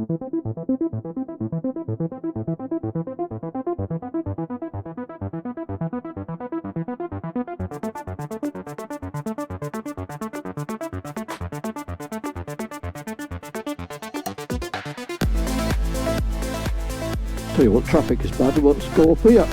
Tell you what, traffic is bad, I want to go up here.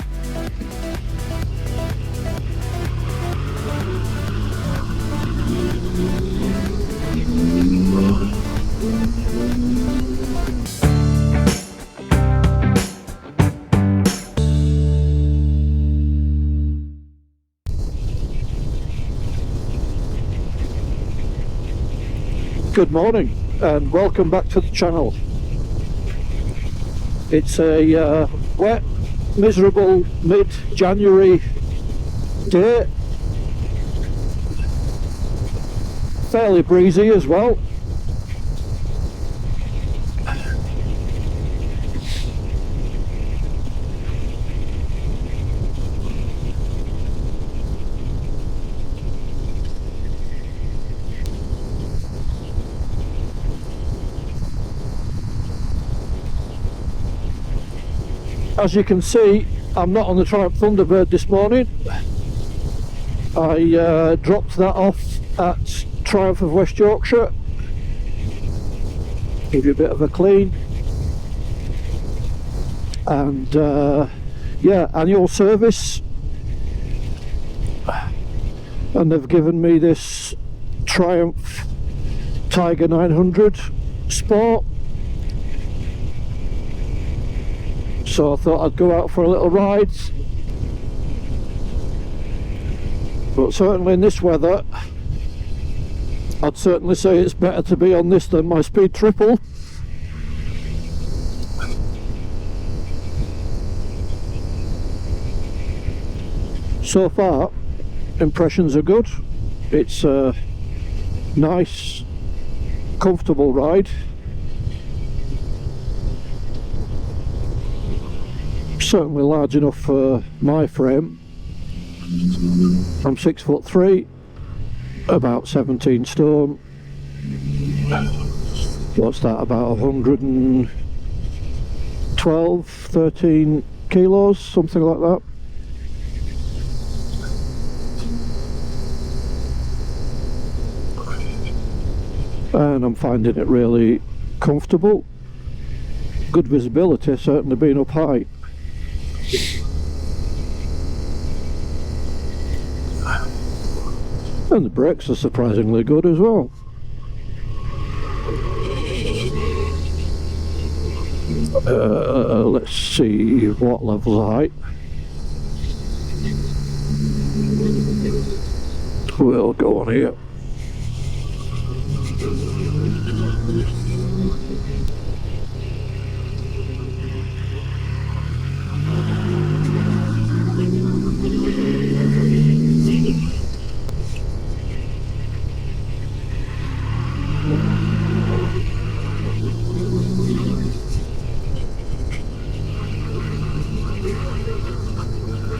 Good morning and welcome back to the channel. It's a wet, miserable mid-January day, fairly breezy as well. As you can see, I'm not on the Triumph Thunderbird this morning. I dropped that off at Triumph of West Yorkshire. Give you a bit of a clean. And yeah, annual service. And they've given me this Triumph Tiger 900 Sport. So I thought I'd go out for a little ride, but certainly in this weather I'd certainly say it's better to be on this than my Speed Triple. So far impressions are good. It's a nice comfortable ride. Certainly large enough for my frame. I'm 6'3", about 17 stone. What's that, about 112, 13 kilos, something like that. And I'm finding it really comfortable. Good visibility, certainly being up high. And the brakes are surprisingly good as well. Let's see what levels of height. We'll go on here.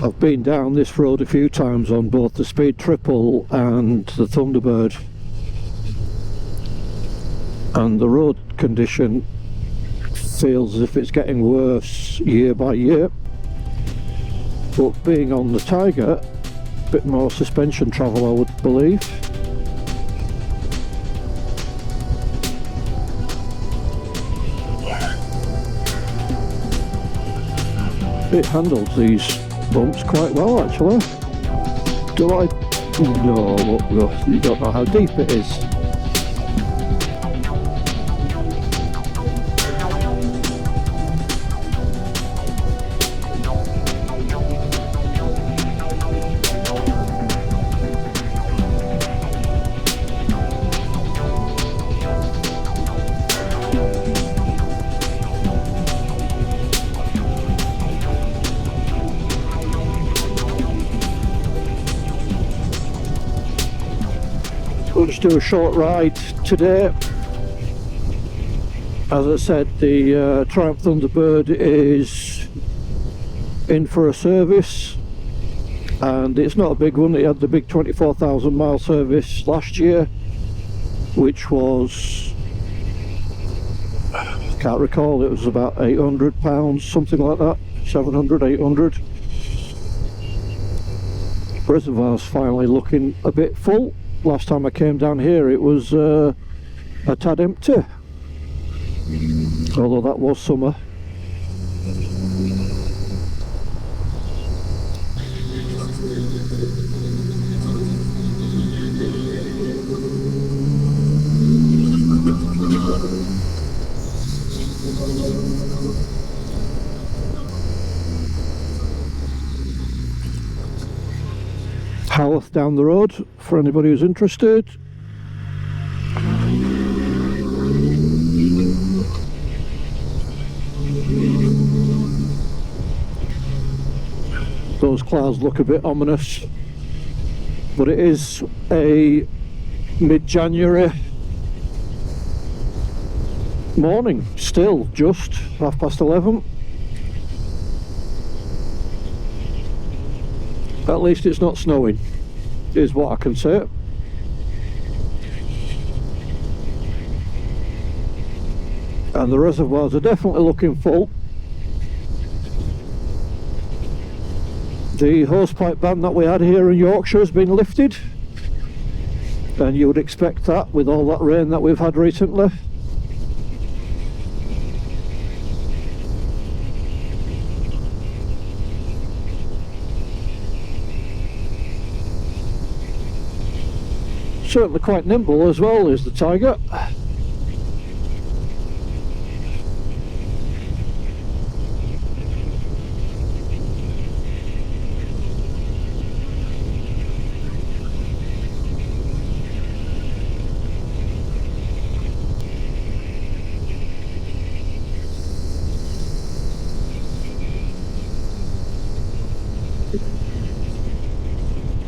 I've been down this road a few times on both the Speed Triple and the Thunderbird, and the road condition feels as if it's getting worse year by year. But being on the Tiger, a bit more suspension travel I would believe. It handles these bumps quite well actually. Do I? No, you don't know how deep it is. We'll just do a short ride today. As I said, the Triumph Thunderbird is in for a service, and it's not a big one. It had the big 24,000 mile service last year, which was Can't recall, it was about £800, something like that, 700, 800. Reservoir's finally looking a bit full. Last time I came down here it was a tad empty, although that was summer. Haworth down the road for anybody who's interested. Those clouds look a bit ominous, but it is a mid-January morning, still just 11:30. At least it's not snowing, is what I can say. And the reservoirs are definitely looking full. The hosepipe ban that we had here in Yorkshire has been lifted, and you would expect that with all that rain that we've had recently. Certainly quite nimble as well is the Tiger.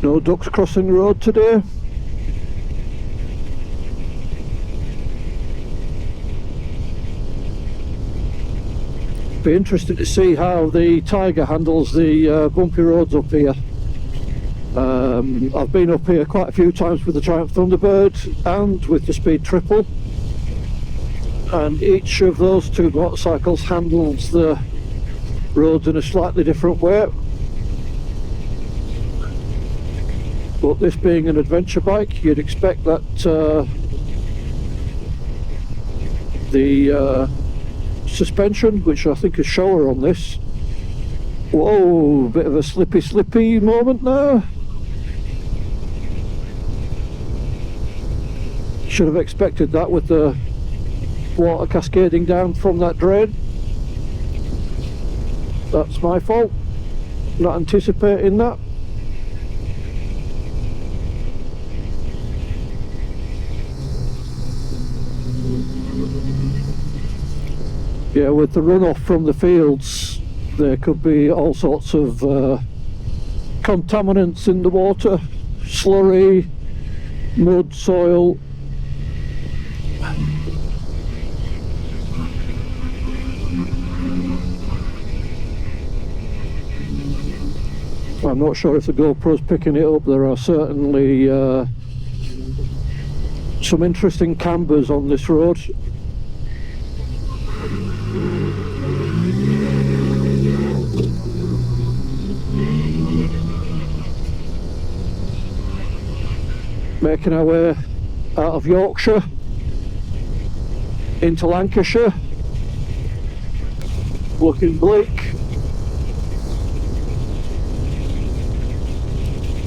No ducks crossing the road today. Be interested to see how the Tiger handles the bumpy roads up here. I've been up here quite a few times with the Triumph Thunderbird and with the Speed Triple, and each of those two motorcycles handles the roads in a slightly different way. But this being an adventure bike, you'd expect that the suspension, which I think is shower on this. Whoa, bit of a slippy moment there. Should have expected that with the water cascading down from that drain. That's my fault, not anticipating that. Yeah, with the runoff from the fields, there could be all sorts of contaminants in the water, slurry, mud, soil. I'm not sure if the GoPro's picking it up. There are certainly some interesting cambers on this road. Making our way out of Yorkshire into Lancashire, looking bleak.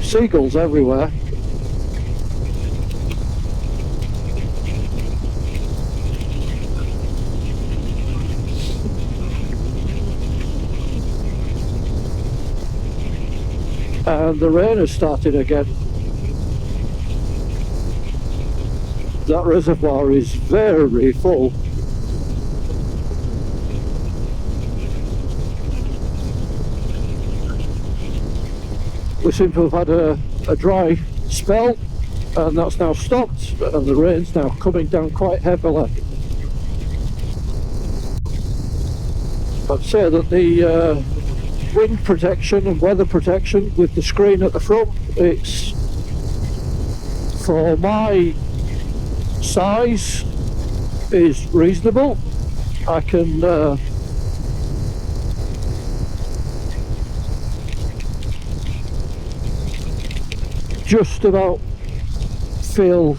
Seagulls everywhere. And the rain has started again. That reservoir is very full. We seem to have had a dry spell, and that's now stopped, and the rain's now coming down quite heavily. I'd say that the wind protection and weather protection with the screen at the front, it's, for my size, is reasonable. I can just about feel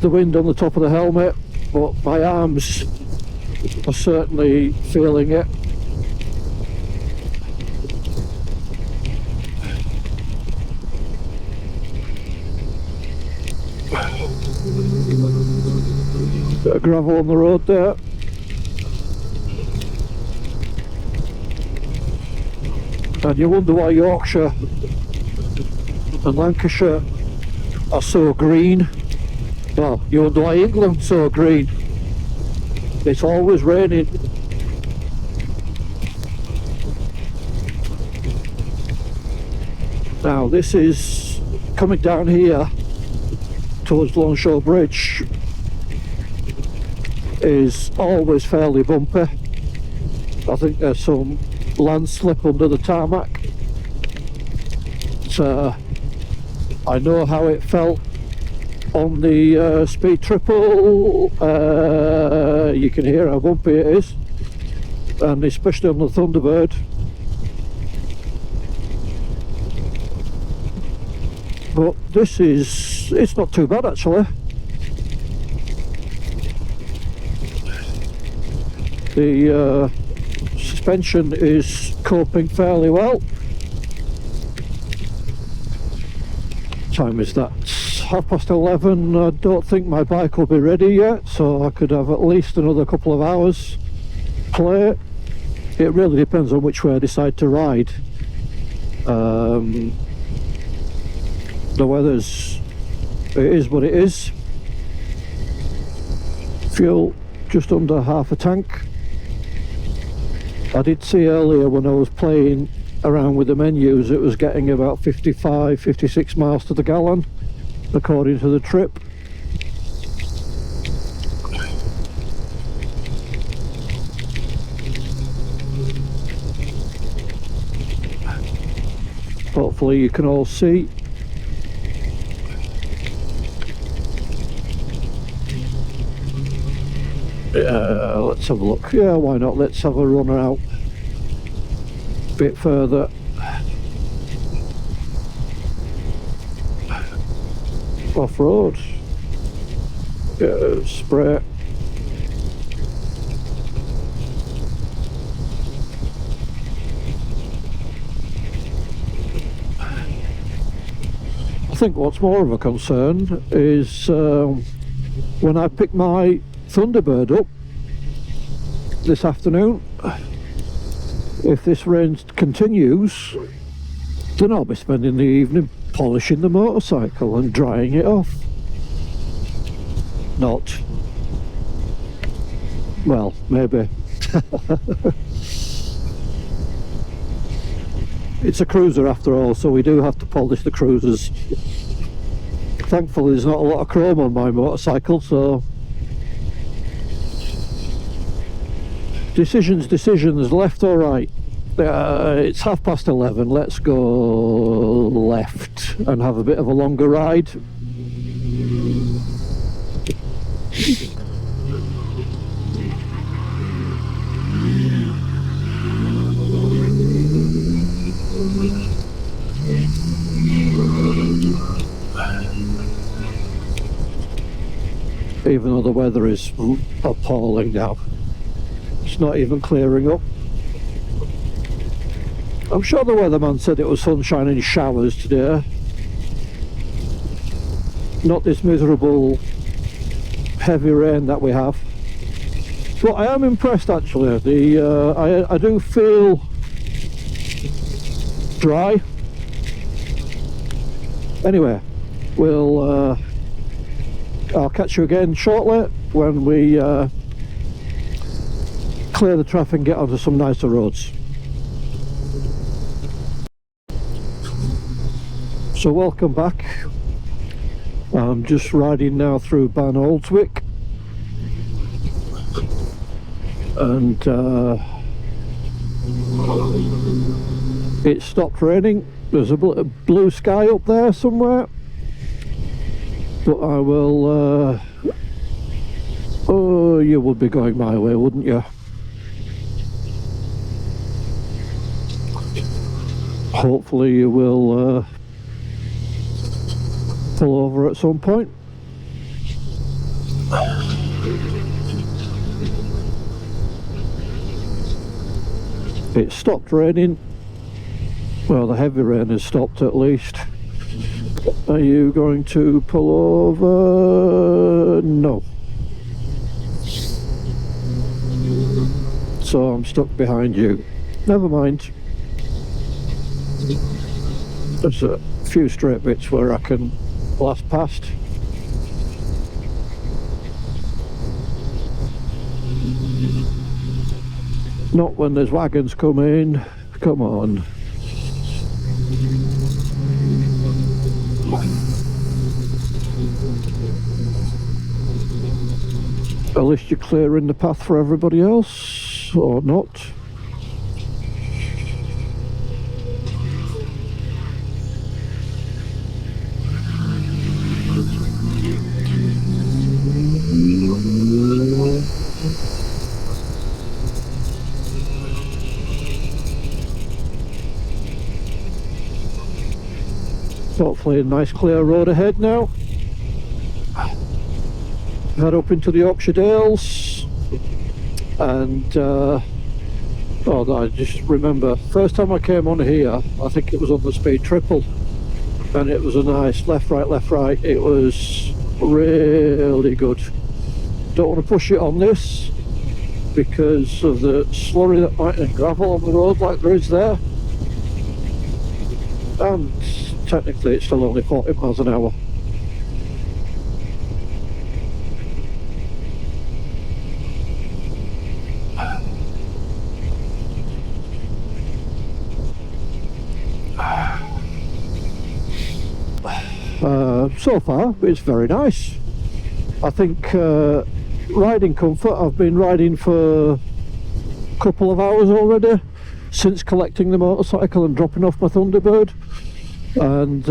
the wind on the top of the helmet, but my arms are certainly feeling it. Bit of gravel on the road there. And you wonder why Yorkshire and Lancashire are so green. Well, you wonder why England's so green. It's always raining. Now this is coming down here towards Longshore Bridge, is always fairly bumpy. I think there's some landslip under the tarmac. So I know how it felt on the speed triple. You can hear how bumpy it is, and especially on the Thunderbird. But this is, it's not too bad actually. The suspension is coping fairly well. Time is that? 11:30. I don't think my bike will be ready yet, so I could have at least another couple of hours play. It really depends on which way I decide to ride. The weather's, it is what it is. Fuel just under half a tank. I did see earlier when I was playing around with the menus, it was getting about 55-56 miles to the gallon according to the trip. Hopefully you can all see. Let's have a look. Yeah, why not? Let's have a run out a bit further. Off-road. Yeah, spray. I think what's more of a concern is when I pick my Thunderbird up this afternoon, if this rain continues, then I'll be spending the evening polishing the motorcycle and drying it off. Not. Well, maybe. It's a cruiser after all, so we do have to polish the cruisers. Thankfully there's not a lot of chrome on my motorcycle, so decisions, left or right. It's 11:30, let's go left and have a bit of a longer ride. Even though the weather is appalling now. It's not even clearing up. I'm sure the weatherman said it was sunshine and showers today. Not this miserable heavy rain that we have. But I am impressed actually. I do feel dry. Anyway, I'll catch you again shortly when we clear the traffic and get onto some nicer roads. So welcome back. I'm just riding now through Ban Oldswick, and it stopped raining. There's a blue sky up there somewhere, but I will oh, you would be going my way, wouldn't you? hopefully you will pull over at some point. It stopped raining. Well, the heavy rain has stopped at least. Are you going to pull over? No. So I'm stuck behind you. Never mind. There's a few straight bits where I can blast past. Not when there's wagons coming. Come on. At least you're clearing the path for everybody else, or not. Hopefully a nice clear road ahead now. Head up into the Yorkshire Dales, and oh, I just remember first time I came on here, I think it was on the speed triple, and it was a nice left right. It was really good. Don't want to push it on this because of the slurry that might and gravel on the road like there is there, and technically it's still only 40 miles an hour. So far it's very nice. I think riding comfort, I've been riding for a couple of hours already since collecting the motorcycle and dropping off my Thunderbird, and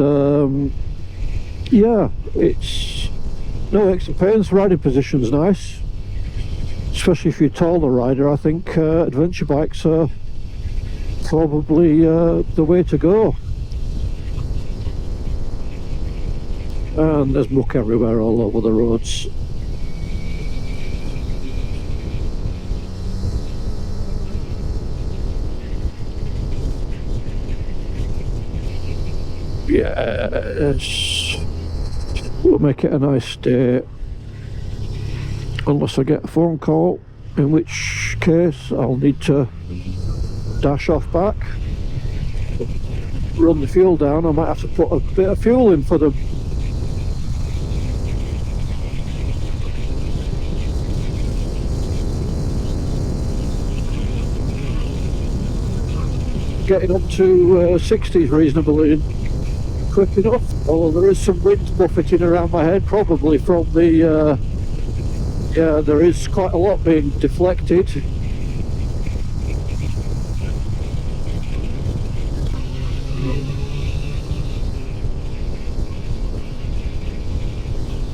yeah, it's no aches and pains. Riding position's nice, especially if you're a taller rider. I think adventure bikes are probably the way to go. And there's muck everywhere all over the roads. Yes, we'll make it a nice day, unless I get a phone call, in which case I'll need to dash off back, run the fuel down. I might have to put a bit of fuel in for them. Getting up to 60s reasonably quick enough, although there is some wind buffeting around my head, probably from the yeah, there is quite a lot being deflected.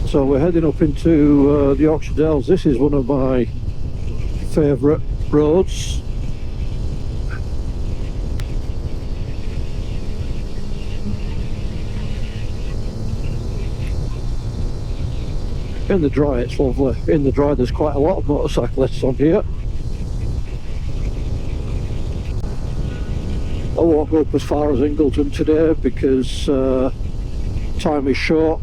So we're heading up into the Yorkshire Dales. This is one of my favourite roads. In the dry it's lovely. In the dry there's quite a lot of motorcyclists on here. I won't go up as far as Ingleton today because time is short.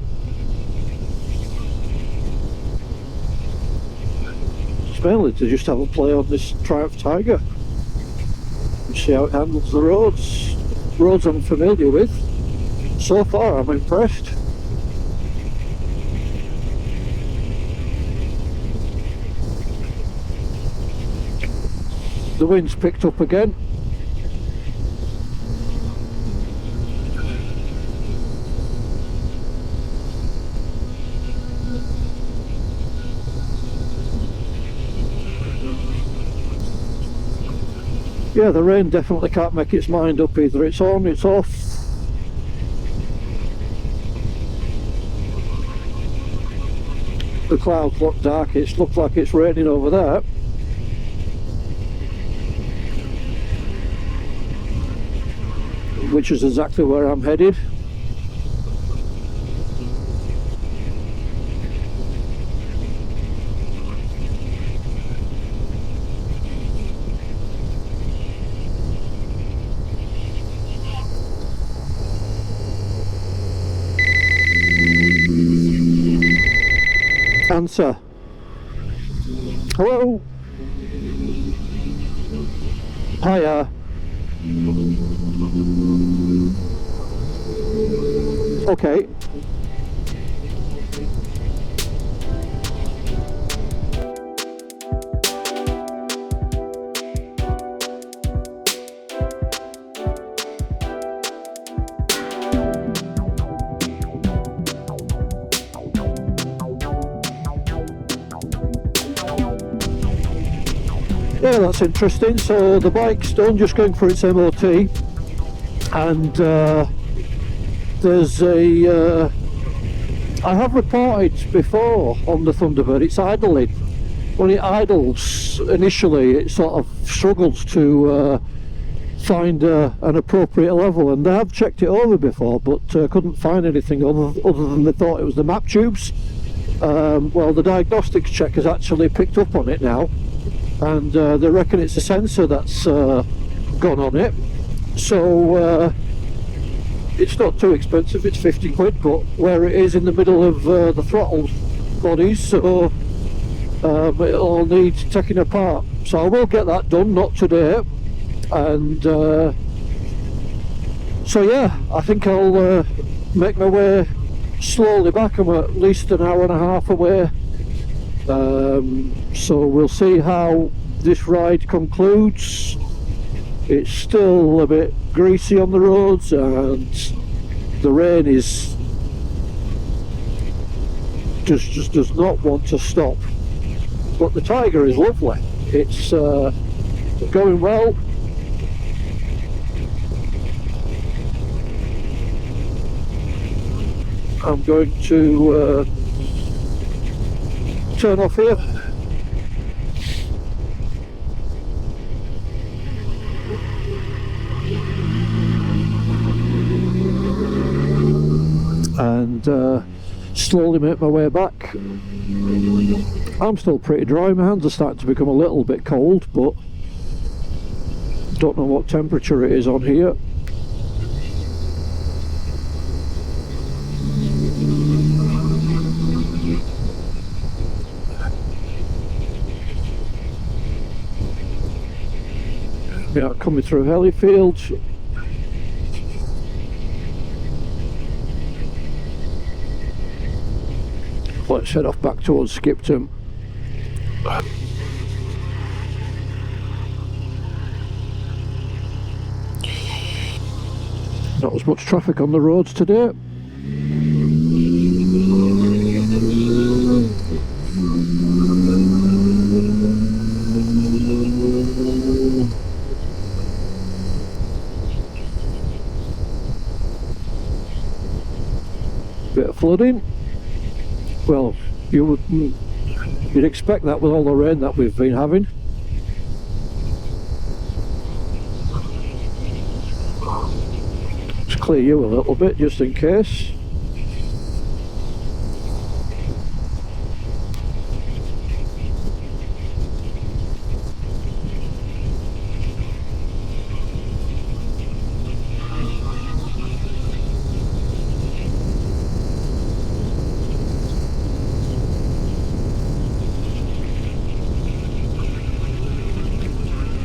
It's mainly to just have a play on this Triumph Tiger and see how it handles the roads. Roads I'm familiar with. So far I'm impressed. The wind's picked up again. Yeah, the rain definitely can't make its mind up either. It's on, it's off. The clouds look dark, it looks like it's raining over there. which is exactly where I'm headed. Answer. Hello? Hiya. Okay. Yeah, that's interesting. So the bike's done, just going for its MOT, and there's a I have reported before on the Thunderbird, it's idling. When it idles initially, it sort of struggles to find an appropriate level, and they have checked it over before, but couldn't find anything other than they thought it was the map tubes. Well, the diagnostics check has actually picked up on it now, and they reckon it's a sensor that's gone on it. So it's not too expensive, it's 50 quid, but where it is in the middle of the throttle bodies, so it'll need taking apart. So I will get that done, not today, and so yeah, I think I'll make my way slowly back. I'm at least an hour and a half away. So we'll see how this ride concludes. It's still a bit greasy on the roads, and the rain is just does not want to stop. But the Tiger is lovely. It's going well. I'm going to turn off here. And slowly make my way back. I'm still pretty dry, my hands are starting to become a little bit cold, but don't know what temperature it is on here. Yeah, coming through Hellyfield. Let's head off back towards Skipton. Not as much traffic on the roads today. Bit of flooding. Well, you'd expect that with all the rain that we've been having. Let's clear you a little bit just in case.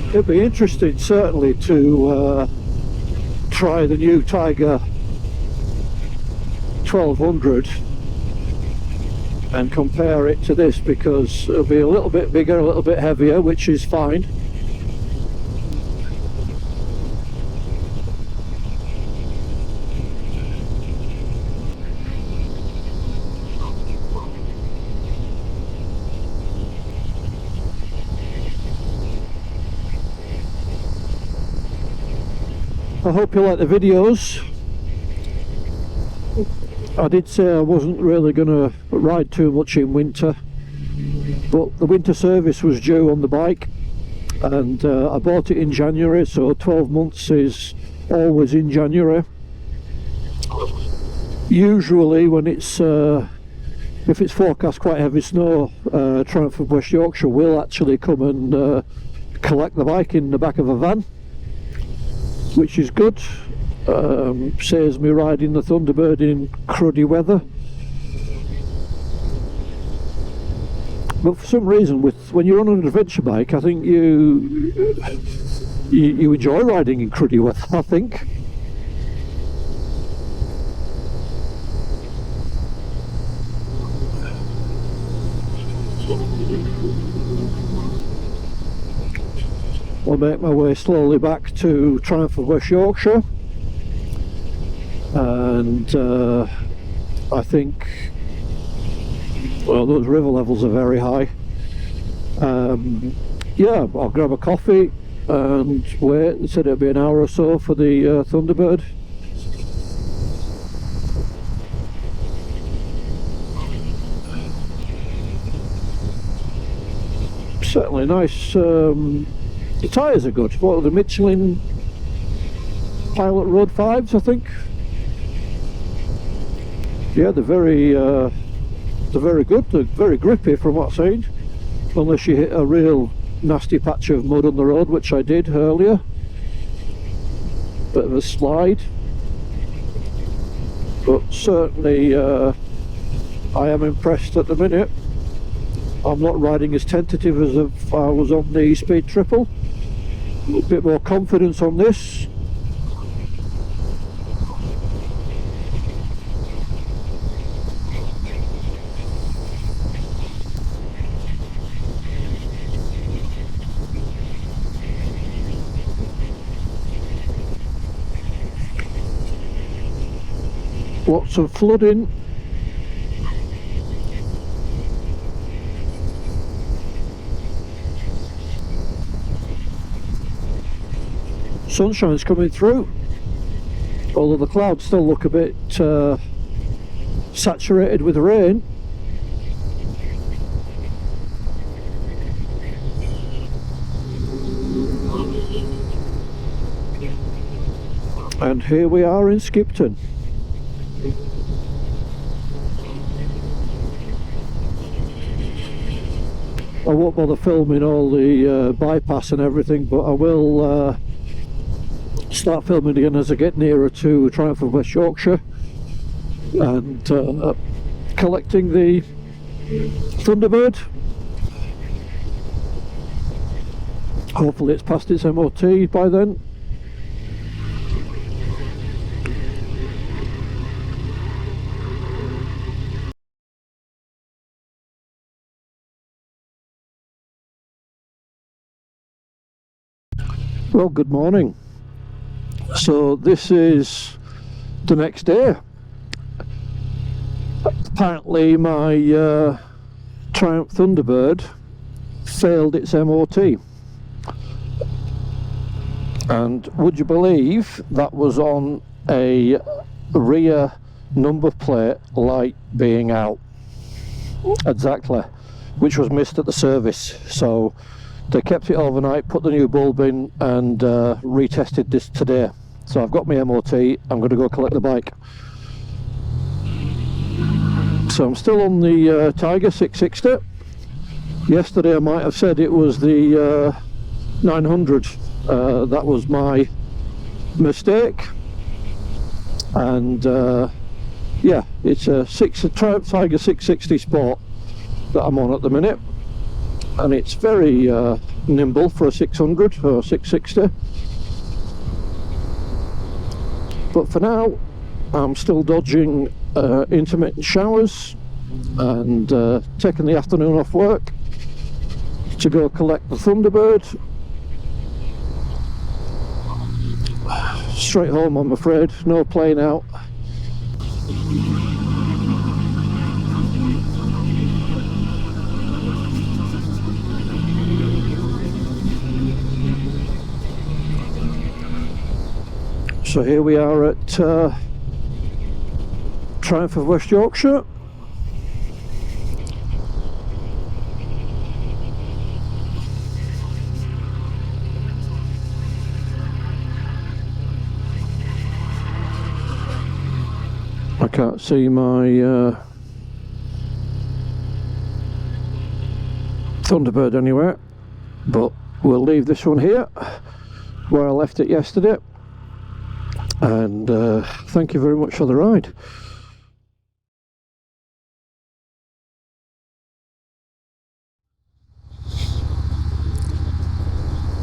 It'd be interesting certainly to try the new Tiger 1200 and compare it to this, because it'll be a little bit bigger, a little bit heavier, which is fine. I hope you like the videos. I did say I wasn't really going to ride too much in winter, but the winter service was due on the bike, and I bought it in January, so 12 months is always in January. Usually when it's if it's forecast quite heavy snow, Triumph of West Yorkshire will actually come and collect the bike in the back of a van, which is good. Saves me riding the Thunderbird in cruddy weather. But for some reason, when you're on an adventure bike, I think you enjoy riding in cruddy weather, I think. I'll make my way slowly back to Triumph of West Yorkshire, and I think, well, those river levels are very high. Yeah, I'll grab a coffee and wait. They said it'll be an hour or so for the Thunderbird. Certainly nice. The tyres are good. What are the Michelin Pilot Road 5s, I think? Yeah, they're very good. They're very grippy from what I've seen. Unless you hit a real nasty patch of mud on the road, which I did earlier. Bit of a slide. But certainly I am impressed at the minute. I'm not riding as tentative as if I was on the Speed Triple. A bit more confidence on this. Lots of flooding. Sunshine's coming through, although the clouds still look a bit saturated with rain. And here we are in Skipton. I won't bother filming all the bypass and everything, but I will start filming again as I get nearer to Triumph of West Yorkshire and collecting the Thunderbird. Hopefully it's past its MOT by then. Well, good morning. So this is the next day. Apparently my Triumph Thunderbird failed its MOT, and would you believe that was on a rear number plate light being out, exactly, which was missed at the service. So they kept it overnight, put the new bulb in, and retested this today. So I've got my MOT, I'm going to go collect the bike. So I'm still on the Tiger 660. Yesterday I might have said it was the 900. That was my mistake. And yeah, it's a Triumph Tiger 660 Sport that I'm on at the minute. And it's very nimble for a 600 or 660. But for now, I'm still dodging intermittent showers and taking the afternoon off work to go collect the Thunderbird. Straight home, I'm afraid. No plane out. So here we are at Triumph of West Yorkshire. Can't see my Thunderbird anywhere, but we'll leave this one here where I left it yesterday, and thank you very much for the ride.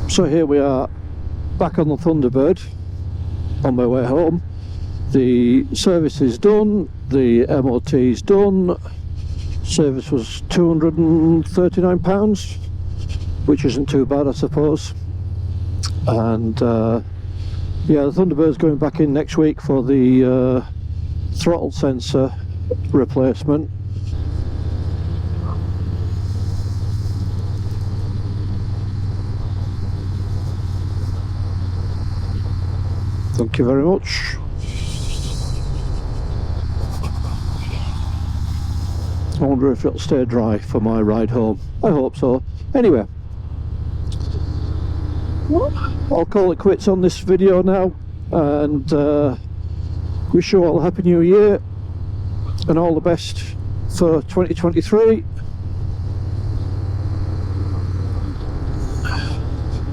So here we are back on the Thunderbird on my way home. The service is done, the MOT is done. Service was £239, which isn't too bad, I suppose. And yeah, the Thunderbird's going back in next week for the throttle sensor replacement. Thank you very much. I wonder if it'll stay dry for my ride home. I hope so. Anyway, I'll call it quits on this video now, and wish you all a happy new year and all the best for 2023.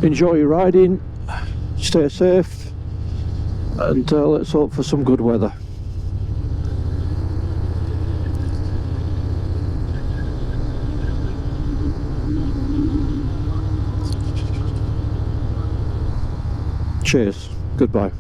Enjoy your riding, stay safe, and let's hope for some good weather. Cheers. Goodbye.